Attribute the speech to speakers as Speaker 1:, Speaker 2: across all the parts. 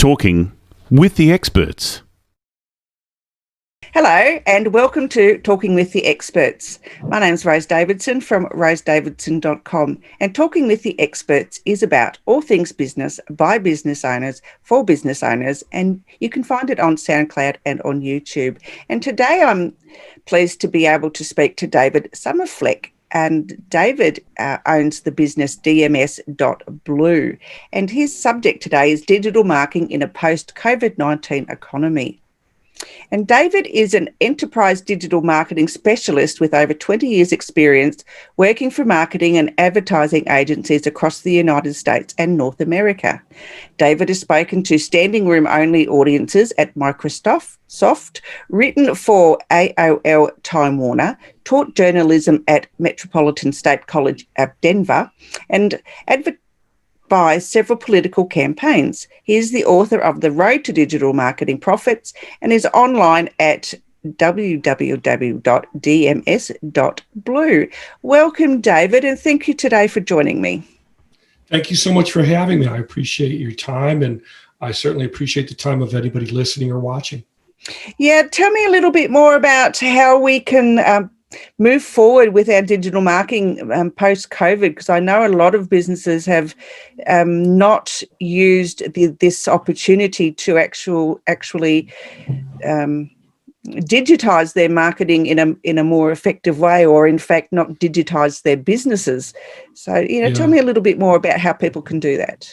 Speaker 1: Talking with the experts.
Speaker 2: Hello and welcome to Talking with the Experts. My name's Rose Davidson from rosedavidson.com, and Talking with the Experts is about all things business by business owners for business owners, and you can find it on SoundCloud and on YouTube. And today I'm pleased to be able to speak to David Somerfleck. And David owns the business DMS.blue, and his subject today is digital marketing in a post-COVID-19 economy. And David is an enterprise digital marketing specialist with over 20 years' experience working for marketing and advertising agencies across the United States and North America. David has spoken to standing room only audiences at Microsoft, written for AOL Time Warner, taught journalism at Metropolitan State College of Denver, and by several political campaigns. He is the author of The Road to Digital Marketing Profits and is online at www.dms.blue. Welcome, David, and thank you today for joining me.
Speaker 3: Thank you so much for having me. I appreciate your time, and I certainly appreciate the time of anybody listening or watching.
Speaker 2: Yeah, tell me a little bit more about how we can move forward with our digital marketing post-COVID, because I know a lot of businesses have not used this opportunity to actually digitize their marketing in a more effective way, or in fact not digitize their businesses. So, tell me a little bit more about how people can do that.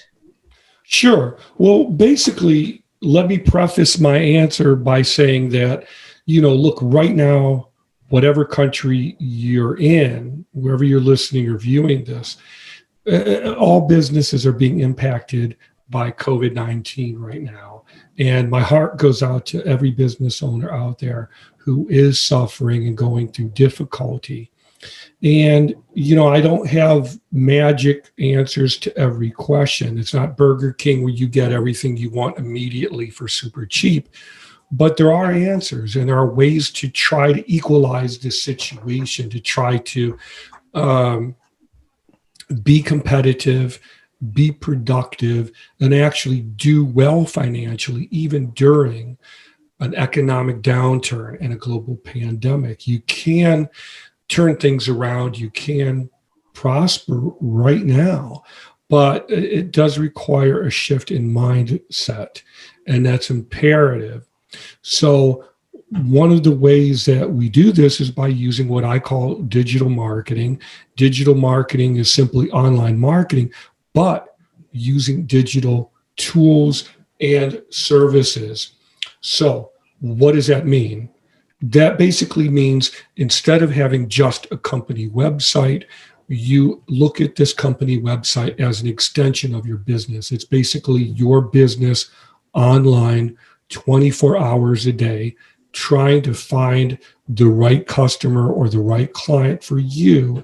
Speaker 3: Sure. Well, basically, let me preface my answer by saying that, look, right now, whatever country you're in, wherever you're listening or viewing this, all businesses are being impacted by COVID-19 right now. And my heart goes out to every business owner out there who is suffering and going through difficulty. And, I don't have magic answers to every question. It's not Burger King where you get everything you want immediately for super cheap. But there are answers, and there are ways to try to equalize this situation, to try to be competitive, be productive, and actually do well financially, even during an economic downturn and a global pandemic. You can turn things around. You can prosper right now, but it does require a shift in mindset, and that's imperative. So one of the ways that we do this is by using what I call digital marketing. Digital marketing is simply online marketing, but using digital tools and services. So what does that mean? That basically means instead of having just a company website, you look at this company website as an extension of your business. It's basically your business online 24 hours a day, trying to find the right customer or the right client for you,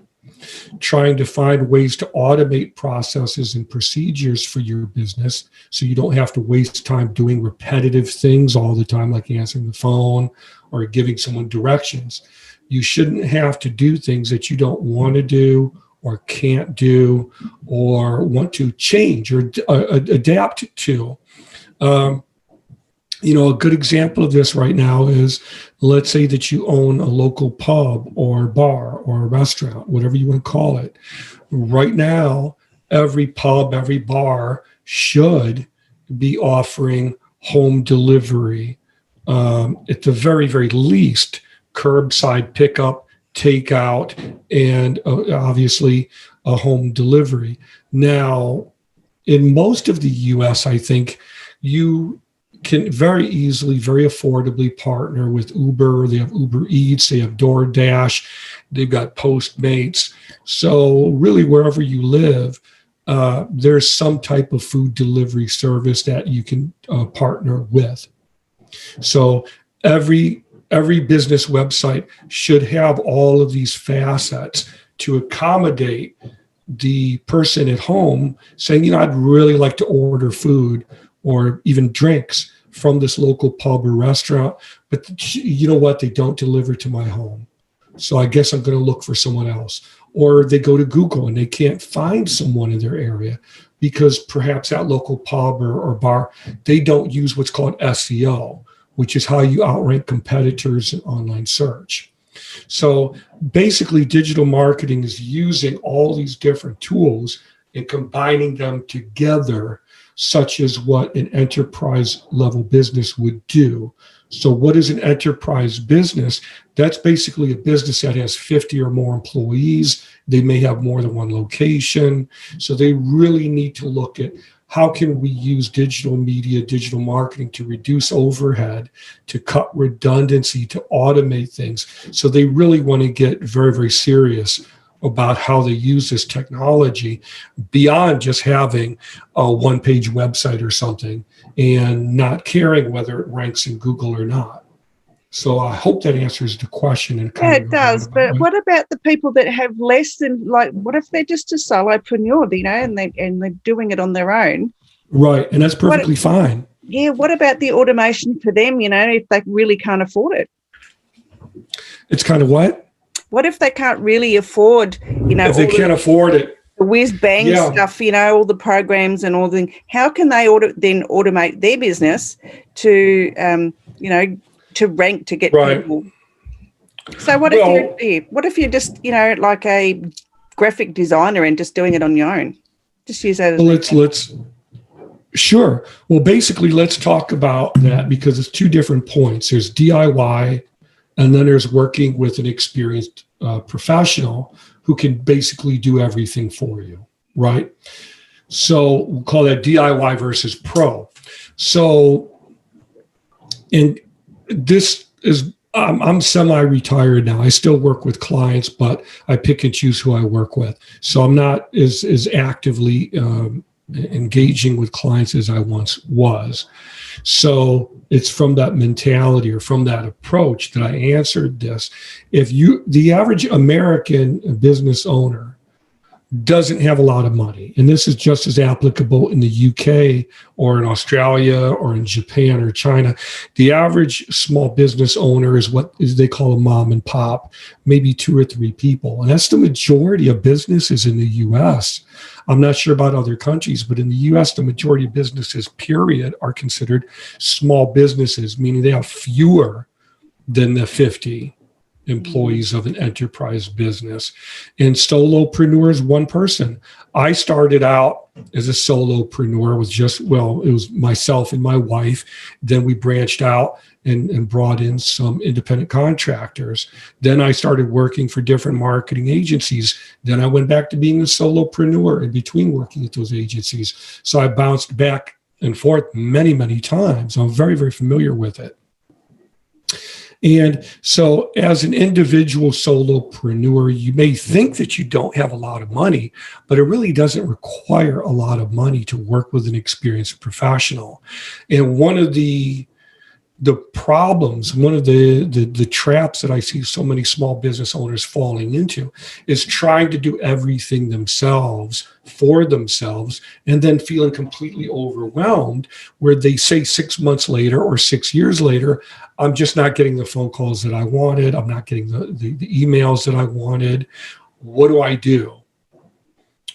Speaker 3: trying to find ways to automate processes and procedures for your business so you don't have to waste time doing repetitive things all the time, like answering the phone or giving someone directions. You shouldn't have to do things that you don't want to do or can't do or want to change or adapt to. A good example of this right now is, let's say that you own a local pub or bar or a restaurant, whatever you want to call it. Right now, every pub, every bar should be offering home delivery, at the very, very least, curbside pickup, takeout, and obviously a home delivery. Now, in most of the U.S., I think you can very easily, very affordably partner with Uber. They have Uber Eats, they have DoorDash, they've got Postmates. So really, wherever you live, there's some type of food delivery service that you can partner with. So every business website should have all of these facets to accommodate the person at home saying, I'd really like to order food or even drinks from this local pub or restaurant, but you know what? They don't deliver to my home. So I guess I'm going to look for someone else. Or they go to Google and they can't find someone in their area. because perhaps that local pub or bar, they don't use what's called SEO, which is how you outrank competitors in online search. So basically, digital marketing is using all these different tools and combining them together, such as what an enterprise level business would do. So what is an enterprise business? That's basically a business that has 50 or more employees. They may have more than one location. So they really need to look at how can we use digital media, digital marketing to reduce overhead, to cut redundancy, to automate things. So they really want to get very, very serious about how they use this technology beyond just having a one-page website or something and not caring whether it ranks in Google or not. So I hope that answers the question. And
Speaker 2: Yeah, it does. But what about the people that have less than, like, what if they're just a solopreneur, and they're doing it on their own?
Speaker 3: Right, and that's perfectly fine.
Speaker 2: Yeah, what about the automation for them, if they really can't afford it?
Speaker 3: It's kind of what?
Speaker 2: What if they can't really afford,
Speaker 3: if they can't afford it,
Speaker 2: the whiz bang stuff, all the programs and all the, how can they then automate their business to, to rank, to get people? So what if you're just, like a graphic designer and just doing it on your own? Just use that as
Speaker 3: sure. Well, basically, let's talk about that because it's two different points. There's DIY, and then there's working with an experienced professional who can basically do everything for you, right? So we'll call that DIY versus pro. So, and this is, I'm semi-retired now. I still work with clients, but I pick and choose who I work with. So I'm not as actively engaging with clients as I once was. So it's from that mentality or from that approach that I answered this. The average American business owner doesn't have a lot of money, and this is just as applicable in the UK or in Australia or in Japan or China. The average small business owner is what they call a mom and pop, maybe 2 or 3 people. And that's the majority of businesses in the US. I'm not sure about other countries, but in the US, the majority of businesses, period, are considered small businesses, meaning they have fewer than the 50 employees of an enterprise business. And solopreneur is one person. I started out as a solopreneur with it was myself and my wife. Then we branched out and brought in some independent contractors. Then I started working for different marketing agencies. Then I went back to being a solopreneur in between working at those agencies. So I bounced back and forth many, many times. I'm very, very familiar with it. And so as an individual solopreneur, you may think that you don't have a lot of money, but it really doesn't require a lot of money to work with an experienced professional. And one of the problems, one of the traps that I see so many small business owners falling into is trying to do everything themselves for themselves and then feeling completely overwhelmed where they say 6 months later or 6 years later, I'm just not getting the phone calls that I wanted. I'm not getting the emails that I wanted. What do I do?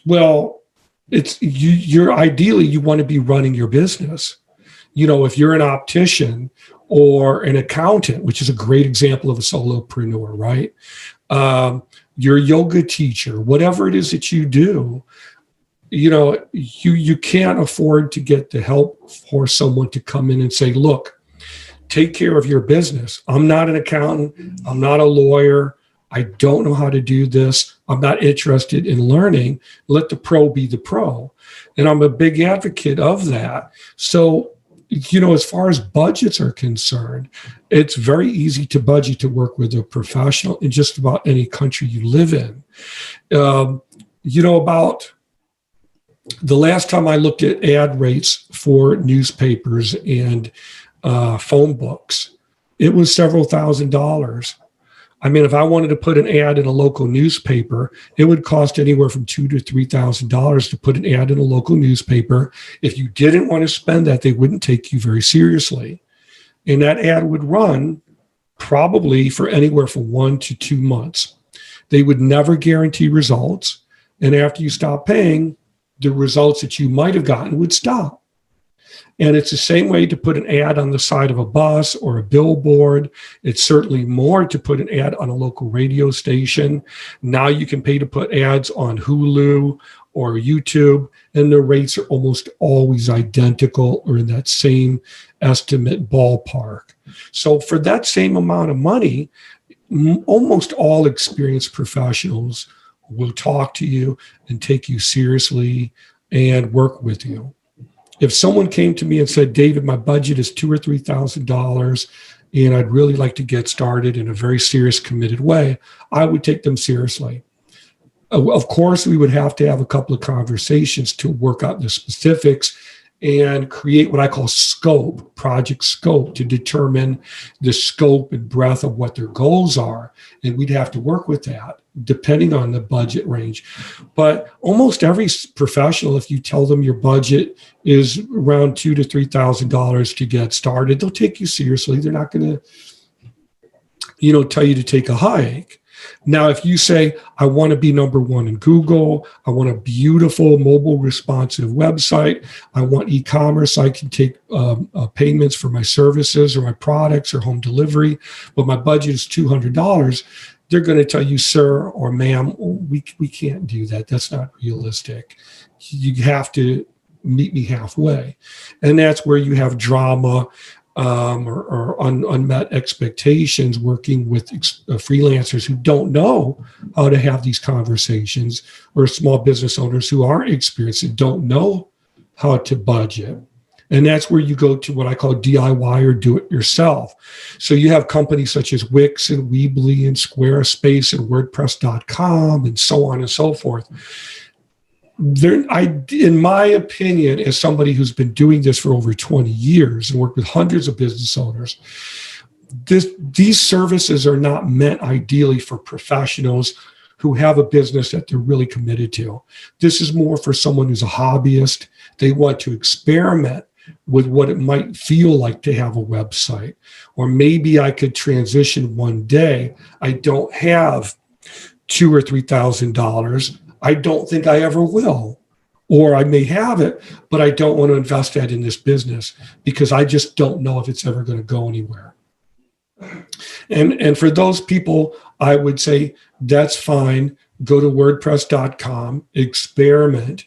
Speaker 3: Well, you're ideally, you want to be running your business. If you're an optician or an accountant, which is a great example of a solopreneur, right? You're a yoga teacher, whatever it is that you do, you can't afford to get the help for someone to come in and say, look, take care of your business. I'm not an accountant. I'm not a lawyer. I don't know how to do this. I'm not interested in learning. Let the pro be the pro. And I'm a big advocate of that. So, as far as budgets are concerned, it's very easy to budget to work with a professional in just about any country you live in. About the last time I looked at ad rates for newspapers and phone books, it was several $1,000s. I mean, if I wanted to put an ad in a local newspaper, it would cost anywhere from $2,000 to $3,000 to put an ad in a local newspaper. If you didn't want to spend that, they wouldn't take you very seriously. And that ad would run probably for anywhere from 1 to 2 months. They would never guarantee results. And after you stop paying, the results that you might have gotten would stop. And it's the same way to put an ad on the side of a bus or a billboard. It's certainly more to put an ad on a local radio station. Now you can pay to put ads on Hulu or YouTube, and the rates are almost always identical or in that same estimate ballpark. So for that same amount of money, almost all experienced professionals will talk to you and take you seriously and work with you. If someone came to me and said, David, my budget is $2,000 or $3,000, and I'd really like to get started in a very serious, committed way, I would take them seriously. Of course, we would have to have a couple of conversations to work out the specifics and create what I call scope, project scope, to determine the scope and breadth of what their goals are. And we'd have to work with that depending on the budget range. But almost every professional, if you tell them your budget is around $2,000 to $3,000 to get started, they'll take you seriously. They're not going to, tell you to take a hike. Now, if you say, I want to be number one in Google, I want a beautiful mobile responsive website, I want e-commerce, I can take payments for my services or my products or home delivery, but my budget is $200, they're going to tell you, sir or ma'am, we can't do that. That's not realistic. You have to meet me halfway. And that's where you have drama, or unmet expectations working with freelancers who don't know how to have these conversations, or small business owners who aren't experienced and don't know how to budget. And that's where you go to what I call DIY or do it yourself. So you have companies such as Wix and Weebly and Squarespace and WordPress.com and so on and so forth. In my opinion, as somebody who's been doing this for over 20 years and worked with hundreds of business owners, these services are not meant ideally for professionals who have a business that they're really committed to. This is more for someone who's a hobbyist. They want to experiment with what it might feel like to have a website. Or maybe I could transition one day. I don't have $2,000 or $3,000. I don't think I ever will. Or I may have it, but I don't want to invest that in this business because I just don't know if it's ever going to go anywhere. And for those people, I would say that's fine. Go to WordPress.com, experiment.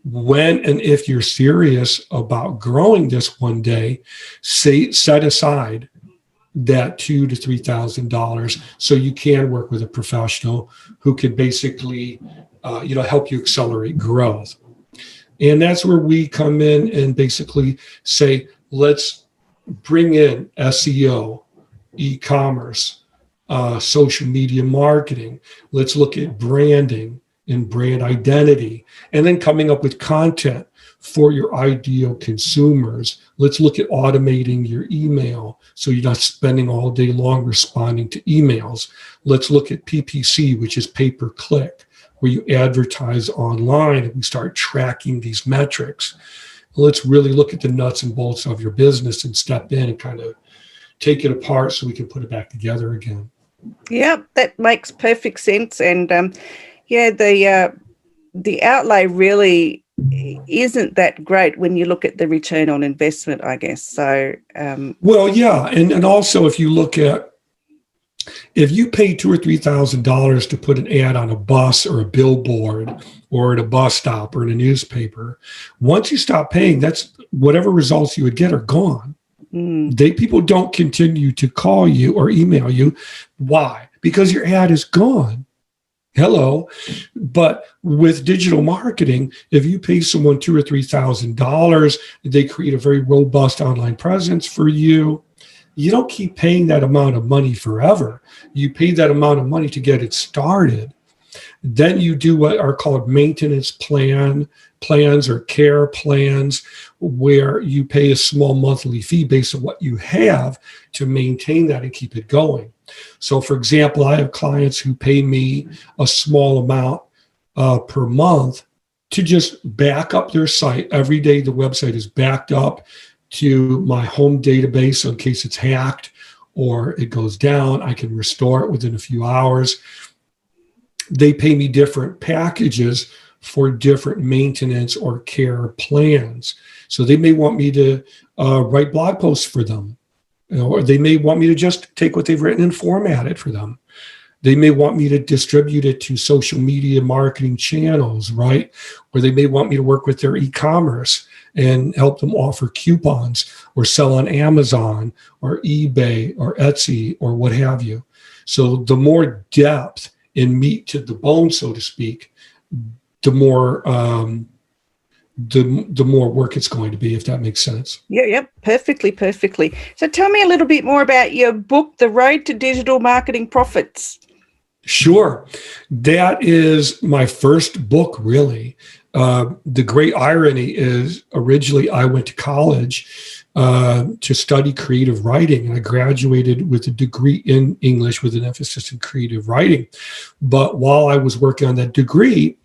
Speaker 3: When and if you're serious about growing this one day, set aside that $2,000 to $3,000 so you can work with a professional who can basically help you accelerate growth. And that's where we come in and basically say, let's bring in SEO, e-commerce, social media marketing. Let's look at branding and brand identity, and then coming up with content for your ideal consumers. Let's look at automating your email so you're not spending all day long responding to emails. Let's look at PPC, which is pay-per-click, where you advertise online and we start tracking these metrics. Let's really look at the nuts and bolts of your business and step in and kind of take it apart so we can put it back together again.
Speaker 2: Yeah, that makes perfect sense. And the outlay really isn't that great when you look at the return on investment, I guess. So,
Speaker 3: well, yeah, and also if you look at, if you pay $2,000 or $3,000 to put an ad on a bus or a billboard or at a bus stop or in a newspaper, once you stop paying, that's whatever results you would get are gone. People don't continue to call you or email you. Why? Because your ad is gone. Hello. But with digital marketing, if you pay someone $2,000 or $3,000, they create a very robust online presence for you. You don't keep paying that amount of money forever. You pay that amount of money to get it started. Then you do what are called maintenance plans or care plans, where you pay a small monthly fee based on what you have to maintain that and keep it going. So, for example, I have clients who pay me a small amount per month to just back up their site. Every day the website is backed up to my home database, so in case it's hacked or it goes down, I can restore it within a few hours. They pay me different packages for different maintenance or care plans. So they may want me to write blog posts for them, or they may want me to just take what they've written and format it for them. They may want me to distribute it to social media marketing channels, right? Or they may want me to work with their e-commerce and help them offer coupons or sell on Amazon or eBay or Etsy or what have you. So the more depth and meat to the bone, so to speak, the more the more work it's going to be, if that makes sense.
Speaker 2: Yep, perfectly. So tell me a little bit more about your book, The Road to Digital Marketing Profits.
Speaker 3: Sure. That is my first book, really. The great irony is originally I went to college to study creative writing, and I graduated with a degree in English with an emphasis in creative writing. But while I was working on that degree,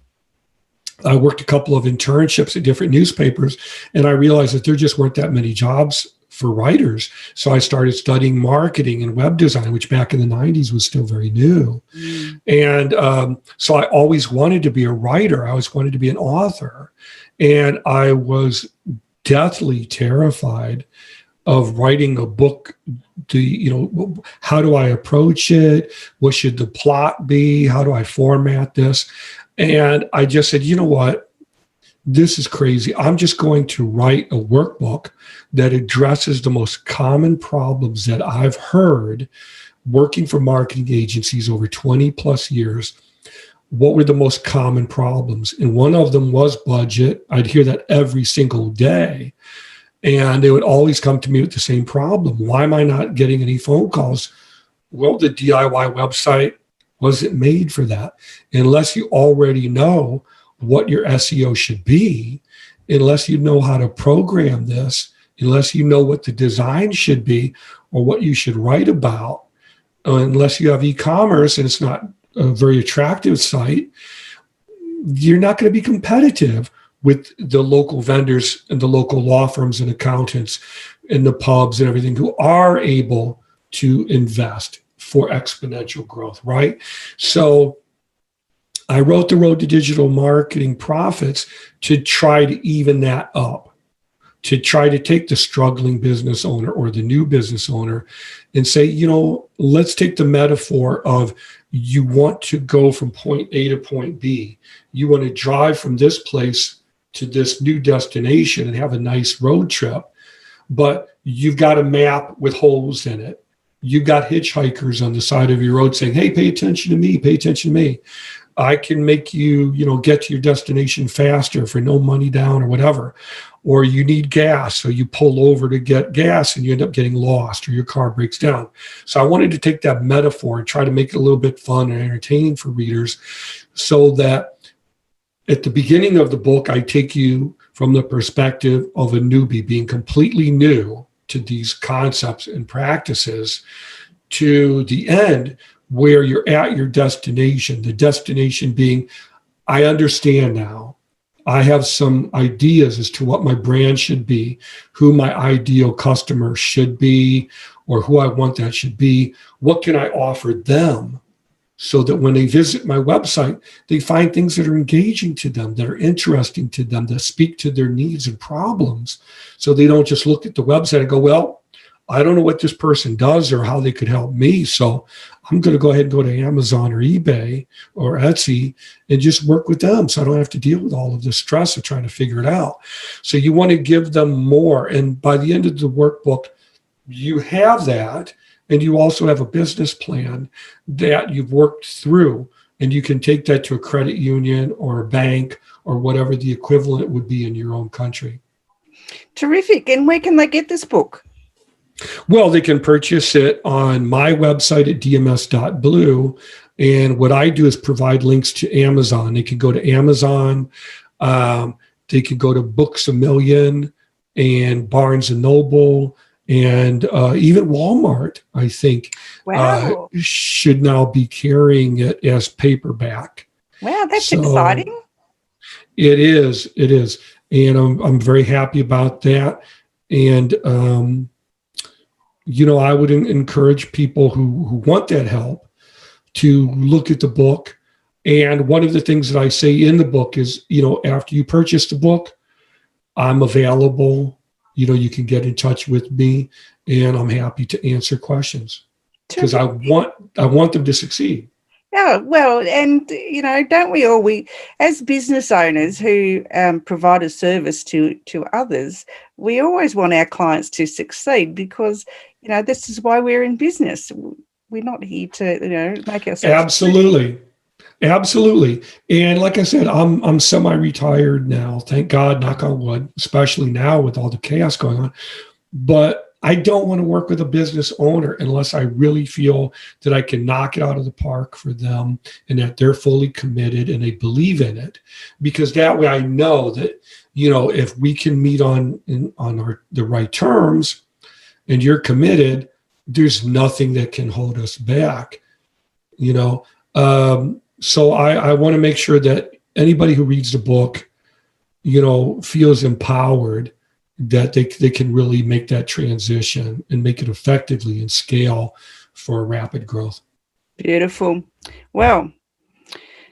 Speaker 3: I worked a couple of internships at different newspapers, and I realized that there just weren't that many jobs for writers. So I started studying marketing and web design, which back in the 90s was still very new. And so I always wanted to be a writer. I always wanted to be an author. And I was deathly terrified of writing a book. How do I approach it? What should the plot be? How do I format this? And I just said, you know what? This is crazy. I'm just going to write a workbook that addresses the most common problems that I've heard working for marketing agencies over 20 plus years. What were the most common problems? And one of them was budget. I'd hear that every single day. And they would always come to me with the same problem. Why am I not getting any phone calls? Well, the DIY website wasn't made for that. Unless you already know what your SEO should be, unless you know how to program this, unless you know what the design should be or what you should write about, unless you have e-commerce and it's not a very attractive site, you're not going to be competitive with the local vendors and the local law firms and accountants and the pubs and everything who are able to invest for exponential growth, right? So I wrote The Road to Digital Marketing Profits to try to even that up, to try to take the struggling business owner or the new business owner and say, let's take the metaphor of you want to go from point A to point B. You want to drive from this place to this new destination and have a nice road trip, but you've got a map with holes in it. You've got hitchhikers on the side of your road saying, hey, pay attention to me, pay attention to me. I can make you, get to your destination faster for no money down or whatever. Or you need gas, so you pull over to get gas and you end up getting lost or your car breaks down. So I wanted to take that metaphor and try to make it a little bit fun and entertaining for readers so that at the beginning of the book, I take you from the perspective of a newbie being completely new to these concepts and practices to the end where you're at your destination, the destination being, I understand now. I have some ideas as to what my brand should be, who my ideal customer should be, or who I want that should be. What can I offer them so that when they visit my website, they find things that are engaging to them, that are interesting to them, that speak to their needs and problems. So they don't just look at the website and go, well, I don't know what this person does or how they could help me. So I'm going to go ahead and go to Amazon or eBay or Etsy and just work with them so I don't have to deal with all of the stress of trying to figure it out. So you want to give them more. And by the end of the workbook, you have that. And you also have a business plan that you've worked through, and you can take that to a credit union or a bank or whatever the equivalent would be in your own country.
Speaker 2: Terrific. And where can they get this book?
Speaker 3: Well, they can purchase it on my website at dms.blue. And what I do is provide links to Amazon. They can go to Amazon. They can go to Books A Million and Barnes & Noble. And even Walmart, I think, should now be carrying it as paperback.
Speaker 2: Wow, that's exciting.
Speaker 3: It is. And I'm very happy about that. And, I would encourage people who want that help to look at the book. And one of the things that I say in the book is, after you purchase the book, I'm available. You can get in touch with me, and I'm happy to answer questions because I want them to succeed.
Speaker 2: Yeah, well, and don't we all? We, as business owners who provide a service to others, we always want our clients to succeed because this is why we're in business. We're not here to make ourselves
Speaker 3: Absolutely. And like I said, I'm semi-retired now. Thank God, knock on wood, especially now with all the chaos going on. But I don't want to work with a business owner unless I really feel that I can knock it out of the park for them and that they're fully committed and they believe in it. Because that way I know that, if we can meet on the right terms and you're committed, there's nothing that can hold us back, So I want to make sure that anybody who reads the book, feels empowered that they can really make that transition and make it effectively and scale for rapid growth.
Speaker 2: Beautiful. Well,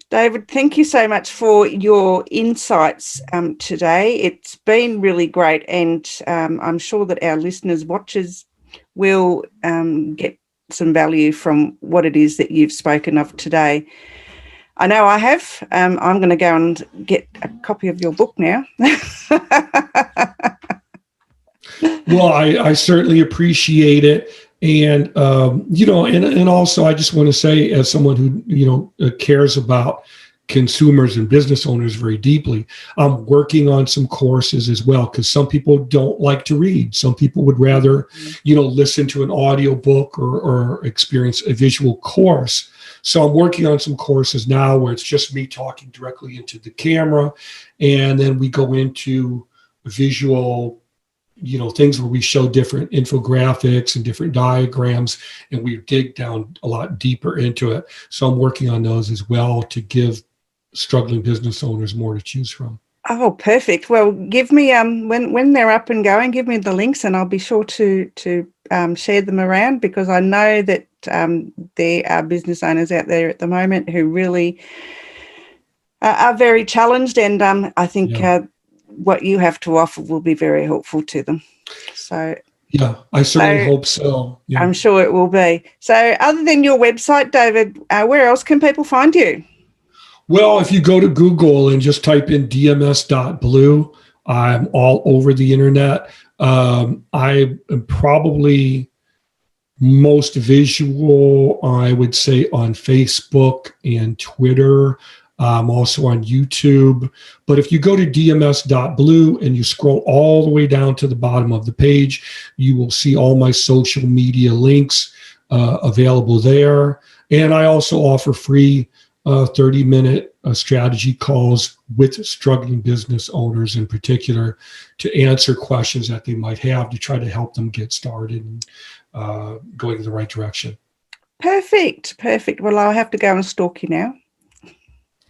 Speaker 2: David, thank you so much for your insights today. It's been really great, and I'm sure that our listeners, watchers, will get some value from what it is that you've spoken of today. I know I have. I'm going to go and get a copy of your book now.
Speaker 3: Well, I certainly appreciate it. And, and also I just want to say, as someone who, cares about consumers and business owners very deeply, I'm working on some courses as well, because some people don't like to read. Some people would rather, listen to an audio book or experience a visual course. So I'm working on some courses now where it's just me talking directly into the camera. And then we go into visual things where we show different infographics and different diagrams, and we dig down a lot deeper into it. So I'm working on those as well to give struggling business owners more to choose from.
Speaker 2: Oh, perfect. Well, give me when they're up and going, give me the links, and I'll be sure to share them around, because I know that there are business owners out there at the moment who really are very challenged, and I think what you have to offer will be very helpful to them. So
Speaker 3: yeah, I certainly hope so. Yeah.
Speaker 2: I'm sure it will be. So other than your website, David, where else can people find you?
Speaker 3: Well, if you go to Google and just type in dms.blue, I'm all over the internet. I am probably most visual, I would say, on Facebook and Twitter. I'm also on YouTube. But if you go to dms.blue and you scroll all the way down to the bottom of the page, you will see all my social media links available there. And I also offer free 30-minute strategy calls with struggling business owners in particular to answer questions that they might have to try to help them get started and going in the right direction. Perfect.
Speaker 2: Well, I'll have to go and stalk you now.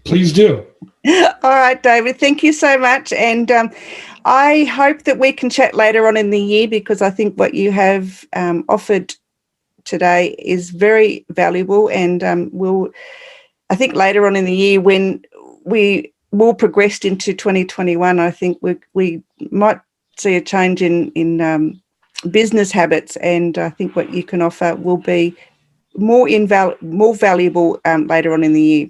Speaker 3: Please do.
Speaker 2: All right, David, thank you so much. And I hope that we can chat later on in the year, because I think what you have offered today is very valuable, and I think later on in the year, when we more progressed into 2021, I think we might see a change in business habits, and I think what you can offer will be more valuable later on in the year.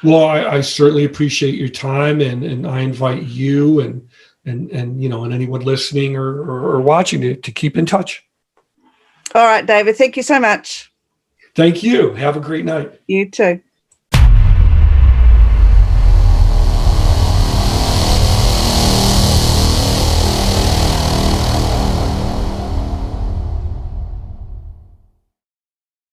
Speaker 3: Well, I certainly appreciate your time, and I invite you and anyone listening or watching to keep in touch.
Speaker 2: All right, David, thank you so much.
Speaker 3: Thank you. Have a great night.
Speaker 2: You too.